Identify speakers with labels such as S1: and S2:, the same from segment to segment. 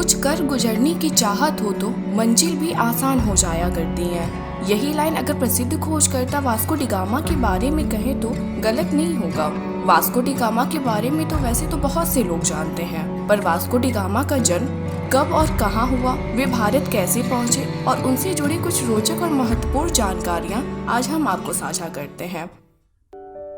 S1: कुछ कर गुजरने की चाहत हो तो मंजिल भी आसान हो जाया करती है। यही लाइन अगर प्रसिद्ध खोजकर्ता वास्को डी गामा के बारे में कहे तो गलत नहीं होगा। वास्को डी गामा के बारे में तो वैसे तो बहुत से लोग जानते हैं, पर वास्को डी गामा का जन्म कब और कहाँ हुआ, वे भारत कैसे पहुँचे और उनसे जुड़ी कुछ रोचक और महत्वपूर्ण जानकारियाँ आज हम आपको साझा करते हैं।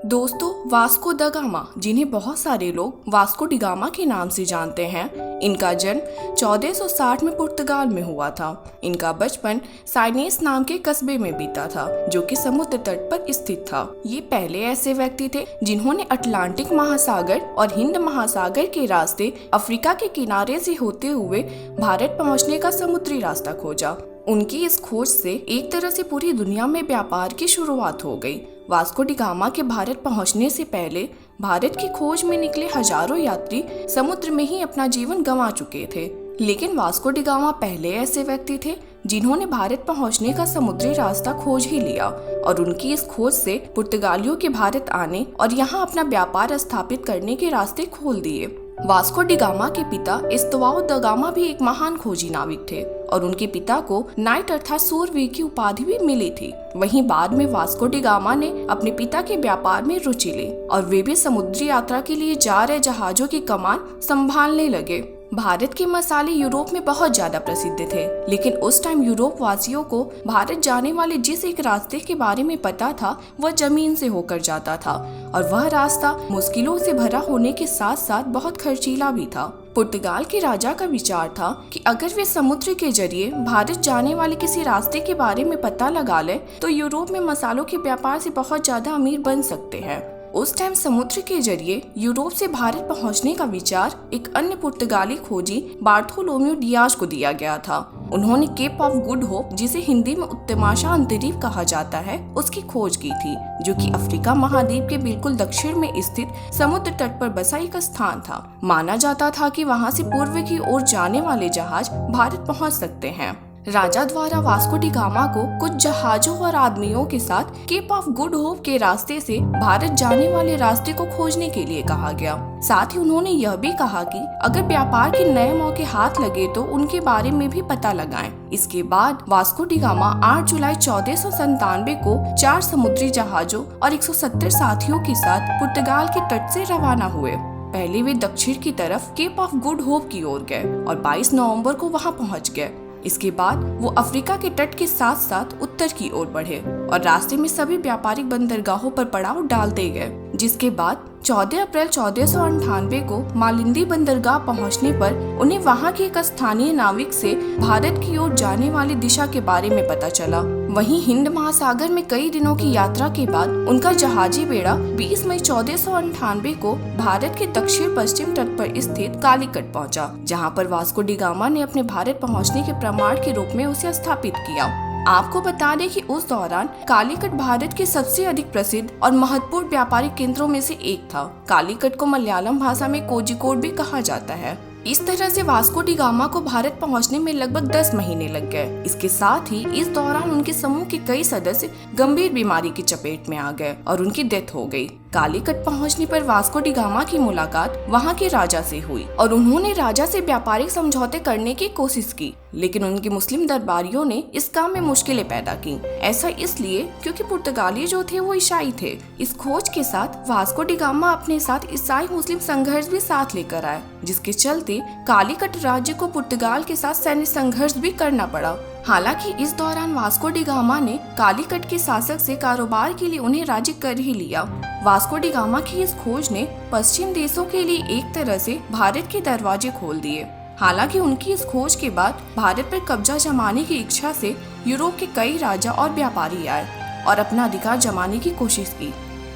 S1: दोस्तों, वास्को द गामा, जिन्हें बहुत सारे लोग वास्को डी गामा के नाम से जानते हैं, इनका जन्म 1460 में पुर्तगाल में हुआ था। इनका बचपन साइनेस नाम के कस्बे में बीता था, जो कि समुद्र तट पर स्थित था। ये पहले ऐसे व्यक्ति थे जिन्होंने अटलांटिक महासागर और हिंद महासागर के रास्ते अफ्रीका के किनारे से होते हुए भारत पहुंचने का समुद्री रास्ता खोजा। उनकी इस खोज से एक तरह से पूरी दुनिया में व्यापार की शुरुआत हो गई। वास्को डी गामा के भारत पहुंचने से पहले भारत की खोज में निकले हजारों यात्री समुद्र में ही अपना जीवन गंवा चुके थे, लेकिन वास्को डी गामा पहले ऐसे व्यक्ति थे जिन्होंने भारत पहुंचने का समुद्री रास्ता खोज ही लिया, और उनकी इस खोज से पुर्तगालियों के भारत आने और यहाँ अपना व्यापार स्थापित करने के रास्ते खोल दिए। वास्को डी गामा के पिता इस्तवाओ द गामा भी एक महान खोजी नाविक थे और उनके पिता को नाइट अर्थात सूरवीर की उपाधि भी मिली थी। वहीं बाद में वास्को डी गामा ने अपने पिता के व्यापार में रुचि ली और वे भी समुद्री यात्रा के लिए जा रहे जहाजों की कमान संभालने लगे। भारत के मसाले यूरोप में बहुत ज्यादा प्रसिद्ध थे, लेकिन उस टाइम यूरोप वासियों को भारत जाने वाले जिस एक रास्ते के बारे में पता था वह जमीन से होकर जाता था, और वह रास्ता मुश्किलों से भरा होने के साथ साथ बहुत खर्चीला भी था। पुर्तगाल के राजा का विचार था कि अगर वे समुद्र के जरिए भारत जाने वाले किसी रास्ते के बारे में पता लगा ले तो यूरोप में मसालों के व्यापार से बहुत ज्यादा अमीर बन सकते हैं। उस टाइम समुद्र के जरिए यूरोप से भारत पहुंचने का विचार एक अन्य पुर्तगाली खोजी बार्थोलोम्यू डियाज को दिया गया था। उन्होंने केप ऑफ गुड होप, जिसे हिंदी में उत्तमाशा अंतरीप कहा जाता है, उसकी खोज की थी, जो कि अफ्रीका महाद्वीप के बिल्कुल दक्षिण में स्थित समुद्र तट पर बसा एक स्थान था। माना जाता था कि वहां से पूर्व की ओर जाने वाले जहाज भारत पहुंच सकते हैं। राजा द्वारा वास्को डी गामा को कुछ जहाजों और आदमियों के साथ केप ऑफ गुड होप के रास्ते से भारत जाने वाले रास्ते को खोजने के लिए कहा गया। साथ ही उन्होंने यह भी कहा कि अगर व्यापार के नए मौके हाथ लगे तो उनके बारे में भी पता लगाएं। इसके बाद वास्को डी गामा 8 जुलाई 1497 को 4 समुद्री जहाजों और 170 साथियों के साथ पुर्तगाल के तट से रवाना हुए। पहले वे दक्षिण की तरफ केप ऑफ गुड होप की ओर गए और 22 नवंबर को वहां पहुंच गए। इसके बाद वो अफ्रीका के तट के साथ साथ उत्तर की ओर बढ़े और रास्ते में सभी व्यापारिक बंदरगाहों पर पड़ाव डालते गए, जिसके बाद 14 अप्रैल 1498 को मालिंदी बंदरगाह पहुंचने पर उन्हें वहां के एक स्थानीय नाविक से भारत की ओर जाने वाली दिशा के बारे में पता चला। वहीं हिंद महासागर में कई दिनों की यात्रा के बाद उनका जहाजी बेड़ा 20 मई 1498 को भारत के दक्षिण पश्चिम तट पर स्थित कालीकट पहुंचा, जहां पर वास्को डी गामा ने अपने भारत पहुंचने के प्रमाण के रूप में उसे स्थापित किया। आपको बता दें कि उस दौरान कालीकट भारत के सबसे अधिक प्रसिद्ध और महत्वपूर्ण व्यापारिक केंद्रों में से एक था। कालीकट को मलयालम भाषा में कोझिकोड भी कहा जाता है। इस तरह से वास्को डी गामा को भारत पहुंचने में लगभग 10 महीने लग गए। इसके साथ ही इस दौरान उनके समूह के कई सदस्य गंभीर बीमारी की चपेट में आ गए और उनकी डेथ हो गई। कालीकट पहुंचने पर वास्को डी गामा की मुलाकात वहां के राजा से हुई और उन्होंने राजा से व्यापारिक समझौते करने की कोशिश की, लेकिन उनके मुस्लिम दरबारियों ने इस काम में मुश्किलें पैदा की। ऐसा इसलिए क्योंकि पुर्तगाली जो थे वो ईसाई थे। इस खोज के साथ वास्को डी गामा अपने साथ ईसाई मुस्लिम संघर्ष भी साथ लेकर आए, जिसके चलते कालीकट राज्य को पुर्तगाल के साथ सैन्य संघर्ष भी करना पड़ा। हालांकि इस दौरान वास्को डी गामा ने कालीकट के शासक से कारोबार के लिए उन्हें राजी कर ही लिया। वास्को डी गामा की इस खोज ने पश्चिम देशों के लिए एक तरह से भारत के दरवाजे खोल दिए। हालांकि उनकी इस खोज के बाद भारत पर कब्जा जमाने की इच्छा से यूरोप के कई राजा और व्यापारी आए और अपना अधिकार जमाने की कोशिश की।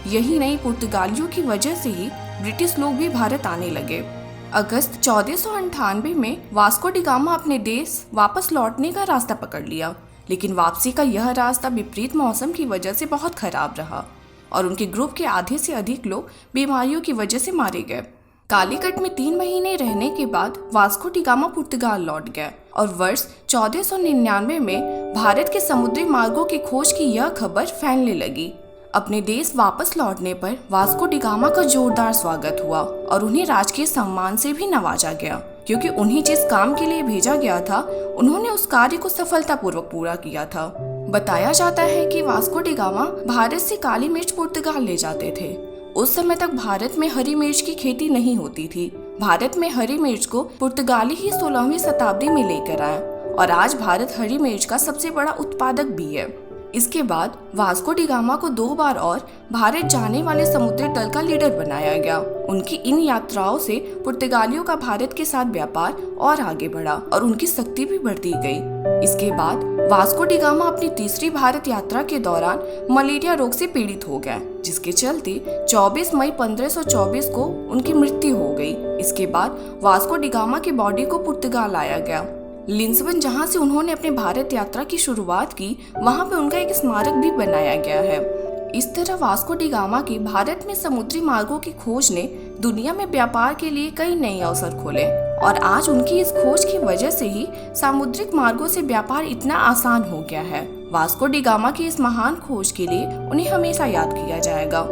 S1: यही नहीं, पुर्तगालियों की वजह से ही ब्रिटिश लोग भी भारत आने लगे। अगस्त 1498 में वास्को डी गामा अपने देश वापस लौटने का रास्ता पकड़ लिया, लेकिन वापसी का यह रास्ता विपरीत मौसम की वजह से बहुत खराब रहा और उनके ग्रुप के आधे से अधिक लोग बीमारियों की वजह से मारे गए। कालीकट में 3 महीने रहने के बाद वास्को डी गामा पुर्तगाल लौट गए और वर्ष 1499 में भारत के समुद्री मार्गों की खोज की यह खबर फैलने लगी। अपने देश वापस लौटने पर वास्को डी गामा का जोरदार स्वागत हुआ और उन्हें राजकीय सम्मान से भी नवाजा गया, क्योंकि उन्हें जिस काम के लिए भेजा गया था उन्होंने उस कार्य को सफलतापूर्वक पूरा किया था। बताया जाता है कि वास्को डी गामा भारत से काली मिर्च पुर्तगाल ले जाते थे। उस समय तक भारत में हरी मिर्च की खेती नहीं होती थी। भारत में हरी मिर्च को पुर्तगाली ही 16वीं शताब्दी में लेकर आए और आज भारत हरी मिर्च का सबसे बड़ा उत्पादक भी है। इसके बाद वास्को डी गामा को 2 बार और भारत जाने वाले समुद्री दल का लीडर बनाया गया। उनकी इन यात्राओं से पुर्तगालियों का भारत के साथ व्यापार और आगे बढ़ा और उनकी शक्ति भी बढ़ती गई। इसके बाद वास्को डी गामा अपनी तीसरी भारत यात्रा के दौरान मलेरिया रोग से पीड़ित हो गए, जिसके चलते 24 मई 1524 को उनकी मृत्यु हो गई। इसके बाद वास्को डी गामा की बॉडी को पुर्तगाल लाया गया। लिस्बन, जहां से उन्होंने अपने भारत यात्रा की शुरुआत की, वहां पे उनका एक स्मारक भी बनाया गया है। इस तरह वास्को डी गामा की भारत में समुद्री मार्गों की खोज ने दुनिया में व्यापार के लिए कई नए अवसर खोले और आज उनकी इस खोज की वजह से ही सामुद्रिक मार्गों से व्यापार इतना आसान हो गया है। वास्को डी गामा की इस महान खोज के लिए उन्हें हमेशा याद किया जाएगा।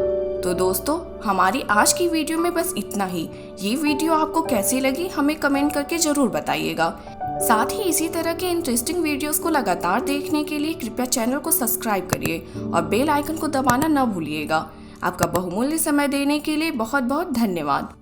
S1: तो दोस्तों, हमारी आज की वीडियो में बस इतना ही। ये वीडियो आपको कैसी लगी हमें कमेंट करके जरूर बताइएगा। साथ ही इसी तरह के इंटरेस्टिंग वीडियोस को लगातार देखने के लिए कृपया चैनल को सब्सक्राइब करिए और बेल आइकन को दबाना न भूलिएगा। आपका बहुमूल्य समय देने के लिए बहुत बहुत धन्यवाद।